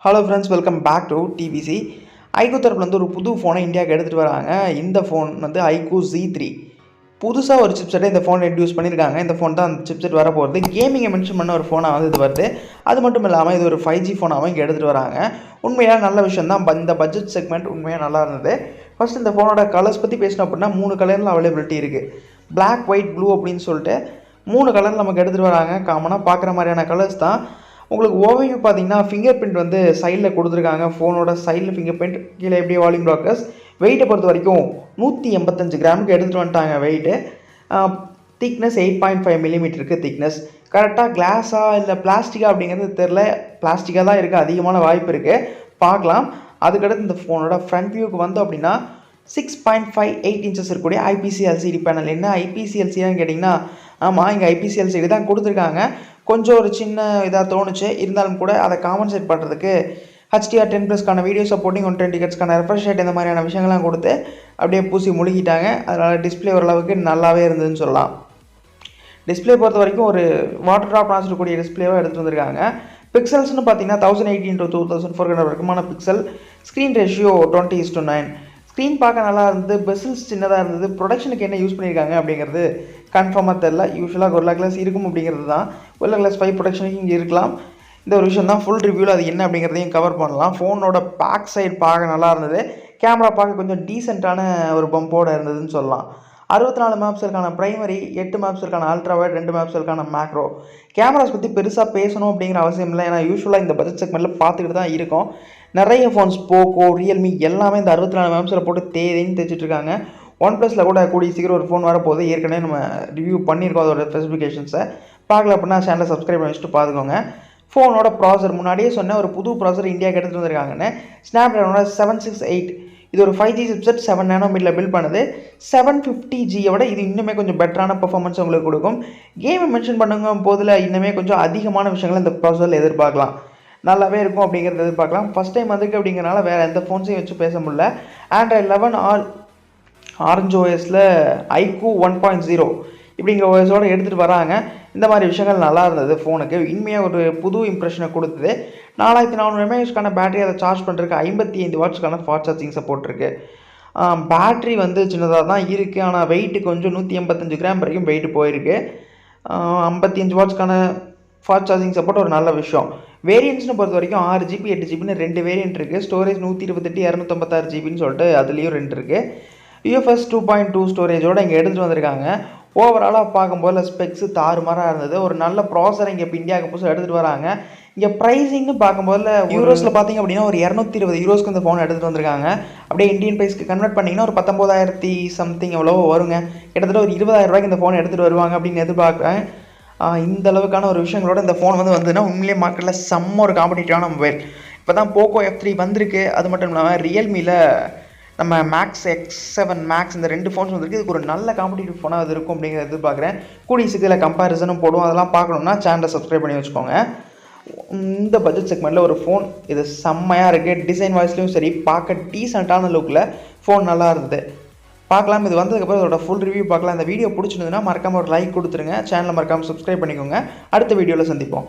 Hello friends, welcome back to TBC. IQOO தரப்புல ஒரு புது ஃபோனை இந்தியாவுக்கு எடுத்துகிட்டு வராங்க. இந்த ஃபோன் வந்து IQOO Z3. புதுசாக ஒரு சிப்செட்டை இந்த ஃபோனை இன்ட்ரடியூஸ் பண்ணியிருக்காங்க. இந்த ஃபோன் தான் அந்த சிப்செட் வர போகிறது. கேமிங்கை மென்ஷன் பண்ண ஒரு ஃபோனாக வந்து இது வருது. அது மட்டும் இல்லாமல் இது ஒரு 5G ஃபோனாகவும் இங்கே எடுத்துகிட்டு வராங்க. உண்மையாக நல்ல விஷயம் தான். இந்த பட்ஜெட் செக்மெண்ட் உண்மையாக நல்லா இருந்தது. ஃபஸ்ட் இந்த ஃபோனோட கலர்ஸ் பற்றி பேசணும் அப்படின்னா 3 கலரில் அவைலபிலிட்டி இருக்குது. பிளாக், ஒயிட், ப்ளூ அப்படின்னு சொல்லிட்டு 3 கலர் நமக்கு எடுத்துகிட்டு வராங்க. காமனாக பார்க்குற மாதிரியான கலர்ஸ் தான். உங்களுக்கு ஓவர்வியூ பார்த்தீங்கன்னா ஃபிங்கர் பிரிண்ட் வந்து சைடில் கொடுத்துருக்காங்க. ஃபோனோட சைடில் ஃபிங்கர் பிரிண்ட், கீழே எப்படியே வால்யூம் ப்ளாக்கர்ஸ். வெயிட்டை பொறுத்த வரைக்கும் 185 கிராமுக்கு எடுத்துகிட்டு வந்துட்டாங்க வெயிட்டு. Thickness 8.5 மில்லிமீட்டருக்கு thickness. கரெக்டாக கிளாஸா இல்லை பிளாஸ்டிக்கா அப்படிங்கிறது தெரில. பிளாஸ்டிக்காக தான் இருக்குது, அதிகமான வாய்ப்பு இருக்குது, பார்க்கலாம். அதுக்கடுத்து இந்த ஃபோனோட ஃப்ரண்ட் வியூக்கு வந்தோம் அப்படின்னா 6.58 இன்ச்சஸ் இருக்கக்கூடிய ஐபிசி எல்சிடி பேனல். என்ன ஐபிசி எல்சிடான்னு கேட்டிங்கன்னா, ஆமாம், இங்கே ஐபிசி எல்சிடி தான் கொடுத்துருக்காங்க. கொஞ்சம் ஒரு சின்ன இதாக தோணுச்சு, இருந்தாலும் கூட அதை காம்பன்சேட் பண்ணுறதுக்கு HDR10+க்கான வீடியோ சப்போர்ட்டிங் 120 ஹெர்ட்ஸ்க்கான ரெஃப்ரெஷ் ரேட் இந்த மாதிரியான விஷயங்கள்லாம் கொடுத்து அப்படியே பூசி முழுகிட்டாங்க. அதனால் டிஸ்பிளே ஓரளவுக்கு நல்லாவே இருந்ததுன்னு சொல்லலாம். டிஸ்பிளே பொறுத்த வரைக்கும் ஒரு வாட்டர் ட்ராப் நாச்சிருக்கக்கூடிய டிஸ்பிளேவாக எடுத்துகிட்டு வந்திருக்காங்க. பிக்சல்ஸ்னு பார்த்தீங்கன்னா 1080x2400 வரைக்குமான பிக்சல். Screen ratio 20:9. ஸ்க்ரீன் பார்க்க நல்லா இருந்தது, பெசில்ஸ் சின்னதாக இருந்தது. ப்ரொடக்ஷனுக்கு என்ன யூஸ் பண்ணியிருக்காங்க அப்படிங்கிறது கன்ஃபார்மாக தெரில. யூஸ்வலாக Gorilla Glass இருக்கும் அப்படிங்கிறது தான். Gorilla Glass 5 ப்ரொடக்ஷனுக்கு இங்கே இருக்கலாம். இந்த ஒரு விஷயம் தான். ஃபுல் ரிவ்யூவில் அது என்ன அப்படிங்கிறதையும் கவர் பண்ணலாம். ஃபோனோட பேக் சைடு பார்க்க நல்லா இருந்தது. கேமரா பார்க்க கொஞ்சம் டீசெண்டான ஒரு பம்போடு இருந்ததுன்னு சொல்லலாம். 64 மெகாபிக்சலுக்கான ப்ரைமரி, 8 மெகாபிக்சலுக்கான அல்ட்ரா வைட், 2 மெகாபிக்சலுக்கான மேக்ரோ. கேமராஸ் பற்றி பெருசாக பேசணும் அப்படிங்கிற அவசியம் இல்லை. ஏன்னா யூஸ்வலாக இந்த பட்ஜெட் செக்மெண்ட்டில் பார்த்துக்கிட்டு தான் இருக்கும். நிறைய ஃபோன்ஸ் போக்கோ, ரியல்மி எல்லாமே இந்த 64 மெகாபிக்சலை போட்டு தேதின்னு தைச்சிட்ருக்காங்க. OnePlusல கூட கூடிய சீக்கிரம் ஒரு ஃபோன் வரப்போகுது. ஏற்கனவே நம்ம ரிவ்யூ பண்ணியிருக்கோம் அதோட ஸ்பெசிஃபிகேஷன்ஸை. பார்க்கல அப்படின்னா சேனலை சப்ஸ்கிரைப் பண்ணி வச்சுட்டு பார்த்துக்கோங்க. ஃபோனோட ப்ராசர் முன்னாடியே சொன்ன ஒரு புது ப்ராசர் இந்தியாவுக்கு எடுத்துகிட்டு வந்திருக்காங்கன்னு. ஸ்னாப்ட்ராகனோட 768. இது ஒரு 5G சிப்செட் 7 நானோமீட்டரில் பில்ட் பண்ணுது. 750Gயை விட இது இன்னுமே கொஞ்சம் பெட்டரான பர்ஃபார்மன்ஸ் உங்களுக்கு கொடுக்கும். கேமை மென்ஷன் பண்ணுங்க போதில் இன்னுமே கொஞ்சம் அதிகமான விஷயங்களை இந்த ப்ராசரில் எதிர்பார்க்கலாம். நல்லாவே இருக்கும் அப்படிங்கிறத எதிர்பார்க்கலாம். ஃபஸ்ட் டைம் வந்துருக்கு அப்படிங்கிறனால வேறு எந்த ஃபோன்ஸையும் வச்சு பேச முடியல. Android 11 ஆரஞ்சு OSல IQOO 1.0 இப்படிங்கிற OSோடு எடுத்துகிட்டு வராங்க. இந்த மாதிரி விஷயங்கள் நல்லா இருந்தது. ஃபோனுக்கு இனிமையாக ஒரு புது இம்ப்ரெஷனை கொடுத்தது. 4400 mAhக்கான பேட்டரி, அதை சார்ஜ் பண்ணுறதுக்கு 55 வாட்ஸ்க்கான ஃபாஸ்ட் சார்ஜிங் சப்போர்ட் இருக்குது. பேட்ரி வந்து சின்னதாக தான் இருக்குது, ஆனால் வெயிட்டு கொஞ்சம் 185 கிராம் வரைக்கும் வெயிட்டு போயிருக்கு. 55 வாட்ஸ்க்கான ஃபாஸ்ட் சார்ஜிங் சப்போர்ட் ஒரு நல்ல விஷயம். வேரியன்ட்ஸ்னு பொறுத்த வரைக்கும் 6GB 8GBன்னு 2 வேரியன்ட் இருக்குது. ஸ்டோரேஜ் 128 256GBன்னு சொல்லிட்டு அதுலேயும் 2 இருக்குது. UFS 2.2 ஸ்டோரேஜோடு இங்கே எடுத்துகிட்டு வந்திருக்காங்க. ஓவராலாக பார்க்கும்போது ஸ்பெக்ஸு தாறுமாறாக இருந்தது. ஒரு நல்ல ப்ராசர் இங்கே இப்போ இந்தியாவுக்கு புதுசாக எடுத்துகிட்டு வராங்க. இங்கே ப்ரைஸிங்னு பார்க்கும்போது யூரோஸில் பார்த்திங்க அப்படின்னா ஒரு 220 யூரோஸ்க்கு இந்த ஃபோன் எடுத்துகிட்டு வந்திருக்காங்க. அப்படியே இந்தியன் ப்ரைஸ்க்கு கன்வெர்ட் பண்ணிங்கன்னா ஒரு 19,000 சம்திங் எவ்வளோ வருங்க. கிட்டத்தட்ட ஒரு 20,000 ரூபாய்க்கு இந்த ஃபோன் எடுத்துகிட்டு வருவாங்க அப்படின்னு எதிர்பார்க்குறேன். இந்த அளவுக்கான ஒரு விஷயங்களோட இந்த ஃபோன் வந்ததுன்னா உண்மையிலே மார்க்கெட்டில் செம்ம ஒரு காம்படிட்டிவான மொபைல். இப்போ தான் போக்கோ F3 வந்திருக்கு. அது மட்டும் இல்லாமல் ரியல்மியில் நம்ம மேக்ஸ் X7 மேக்ஸ் இந்த 2 ஃபோன்ஸ் வந்துருக்கு. இதுக்கு ஒரு நல்ல காம்படிட்டிவ் ஃபோனாக அது இருக்கும் அப்படிங்கிறத எதிர்பார்க்குறேன். கூடிய சீக்கிரத்தில் கம்பேரிசனும் போடுவோம். அதெல்லாம் பார்க்கணுன்னா சேனலை சப்ஸ்கிரைப் பண்ணி வச்சுக்கோங்க. இந்த பட்ஜெட் செக்மெண்ட்டில் ஒரு ஃபோன் இது செம்மையாக இருக்குது. டிசைன் வாய்ஸ்லையும் சரி, பார்க்க டீசெண்டான லுக்கில் ஃபோன் நல்லா இருந்தது. பார்க்கலாம். இது வந்ததுக்கப்புறம் அதோட ஃபுல் ரிவ்யூ பார்க்கலாம். இந்த வீடியோ பிடிச்சிருந்ததுன்னா மறக்காமல் ஒரு லைக் கொடுத்துருங்க. சேனலை மறக்காமல் சப்ஸ்கிரைப் பண்ணிக்கோங்க. அடுத்த வீடியோவில் சந்திப்போம்.